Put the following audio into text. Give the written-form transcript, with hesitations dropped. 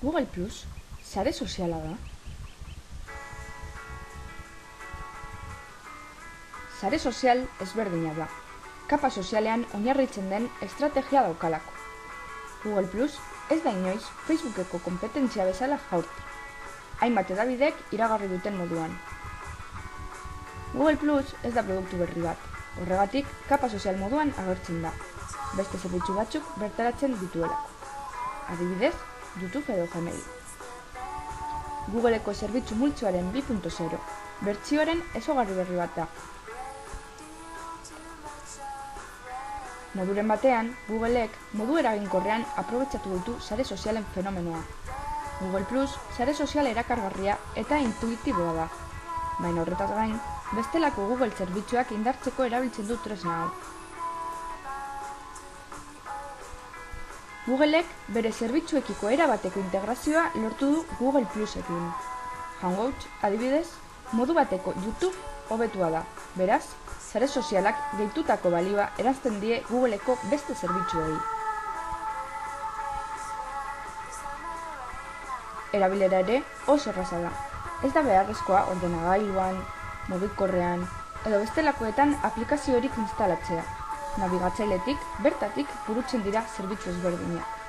Google Plus, sare soziala da. Sare sozial ezberdina da. Kapa sozialean oinarritzen den estrategia daukalako. Google Plus ez da inoiz Facebookeko konpetentzia bezala jaurti. Hainbat hedabidek iragarri duten moduan. Google Plus ez da produktu berri bat. Horregatik, kapa sozial moduan agertzen da. Beste zerbitzu batzuk bertaratzen dituelako. Adibidez, YouTube edo Gmail. Googleeko zerbitzu multzoaren 2.0, bertsioaren ezaugarri berri bat da. Moduren batean, Googleek modu eraginkorrean aprobetxatu ditu sare sozialen fenomenoa. Google Plus sare sozial erakargarria eta intuitiboa da. Baina horretaz gain, bestelako Google zerbitzuak indartzeko erabiltzen du tresna hau. Googleek bere zerbitzuekiko erabateko integrazioa lortu du Google Plusekin. Hangouts, adibidez, modu bateko YouTube hobetua da. Beraz, sare sozialak gehitutako balioa erazten die Googleeko beste zerbitzuei. Erabilera ere oso erraza da. Ez da beharrezkoa ordenagailuan, mugikorrean edo bestelakoetan aplikaziorik instalatzea. Nabigatzailetik bertatik burutzen dira zerbitzu ezberdinak.